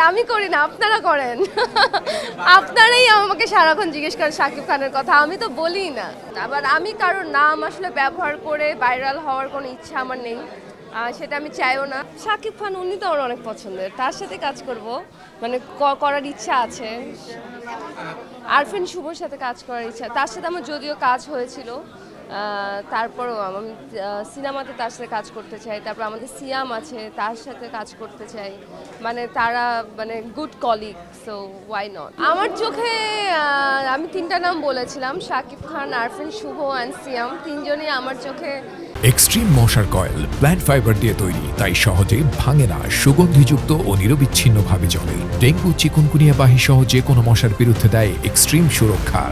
আমি করি না, আপনারা করেন। আপনারাই আমাকে সারাক্ষণ জিজ্ঞেস করেন শাকিব খানের কথা, আমি তো বলি না। আবার আমি কারোর নাম আসলে ব্যবহার করে ভাইরাল হওয়ার কোনো ইচ্ছা আমার নেই, সেটা আমি চাইও না। শাকিব খান উনি তো আমার অনেক পছন্দের, তার সাথে কাজ করব, মানে করার ইচ্ছা আছে। আরফিন শুভর সাথে কাজ করার ইচ্ছা, তার সাথে আমার যদিও কাজ হয়েছিল, তারপরও আমি সিনেমাতে তার সাথে কাজ করতে চাই। তারপর আমাদের সিয়াম আছে, তার সাথে কাজ করতে চাই, মানে তারা মানে good colleague, so why not. আমার চোখে আমি তিনটা নাম বলেছিলাম, শাকিব খান, আরফিন শুভ অ্যান্ড সিয়াম, তিনজনই আমার চোখে। এক্সট্রিম মশার কয়েল প্ল্যান্ট ফাইবার দিয়ে তৈরি, তাই সহজে ভাঙে না, সুগন্ধিযুক্ত ও নিরবিচ্ছিন্নভাবে চলে। ডেঙ্গু, চিকুনগুনিয়া বাহি সহ যে কোনো মশার বিরুদ্ধে দেয় এক্সট্রিম সুরক্ষা।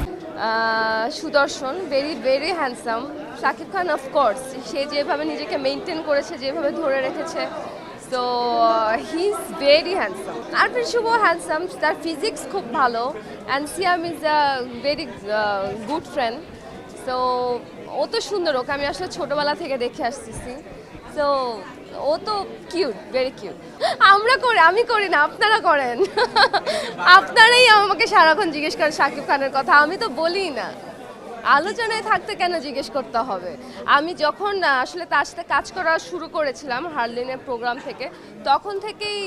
সুদর্শন, very very handsome. Shakib Khan of course, সে যেভাবে নিজেকে মেনটেন করেছে, যেভাবে ধরে রেখেছে, so he is very handsome. Arifin Shuvo handsome, তার ফিজিক্স খুব ভালো, and Siam is a very good friend. So ও তো সুন্দর, ওকে আমি আসলে ছোটোবেলা থেকে দেখে আসতেছি, সো ও তো কিউট, ভেরি কিউট। আমি করি না, আপনারা করেন। আপনারাই আমাকে সারাক্ষণ জিজ্ঞেস করেন শাকিব খানের কথা, আমি তো বলি না। আলোচনায় থাকতে কেন জিজ্ঞেস করতে হবে? আমি যখন আসলে তার সাথে কাজ করা শুরু করেছিলাম হারলিনের প্রোগ্রাম থেকে, তখন থেকেই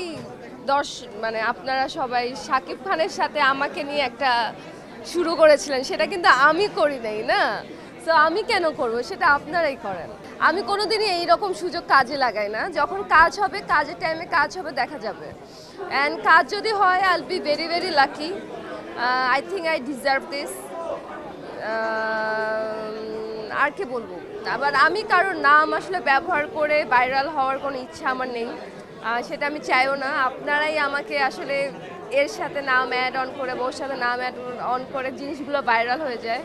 মানে আপনারা সবাই শাকিব খানের সাথে আমাকে নিয়ে একটা শুরু করেছিলেন, সেটা কিন্তু আমি করি নাই না। সো আমি কেন করব, সেটা আপনারাই করেন। আমি কোনোদিনই এইরকম সুযোগ কাজে লাগাই না। যখন কাজ হবে, কাজের টাইমে কাজ হবে, দেখা যাবে। অ্যান্ড কাজ যদি হয়, I will be very very lucky. I think I deserve this. আর কি বলবো। আবার আমি কারোর নাম আসলে ব্যবহার করে ভাইরাল হওয়ার কোনো ইচ্ছা আমার নেই, সেটা আমি চাইও না। আপনারাই আমাকে আসলে এর সাথে নাম অ্যাড অন করে, ওর সাথে নাম অ্যাড অন করে জিনিসগুলো ভাইরাল হয়ে যায়।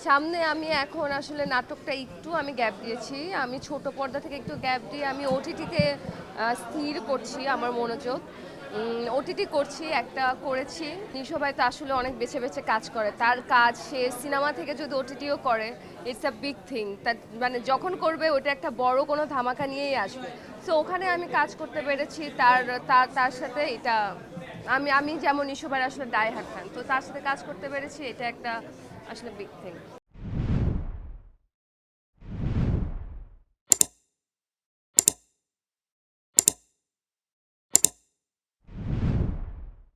সামনে আমি এখন আসলে নাটকটা একটু আমি গ্যাপ দিয়েছি, আমি ছোট পর্দা থেকে একটু গ্যাপ দিয়ে আমি ওটিটিতে স্থির করছি আমার মনোযোগ। ওটিটি করছি, একটা করেছি। নিশো ভাই তো আসলে অনেক বেছে বেছে কাজ করে, তার কাজ সে সিনেমা থেকে যদি ওটিটিও করে, ইটস আ বিগ থিং। তার মানে যখন করবে ওটা একটা বড় কোনো ধামাকা নিয়েই আসবে। সো ওখানে আমি কাজ করতে পেরেছি, তার সাথে এটা আমি যেমন নিশো ভাইয়ের আসলে ডাই হার্ট ফ্যান, তো তার সাথে কাজ করতে পেরেছি, এটা একটা আসলে বিগ থিং।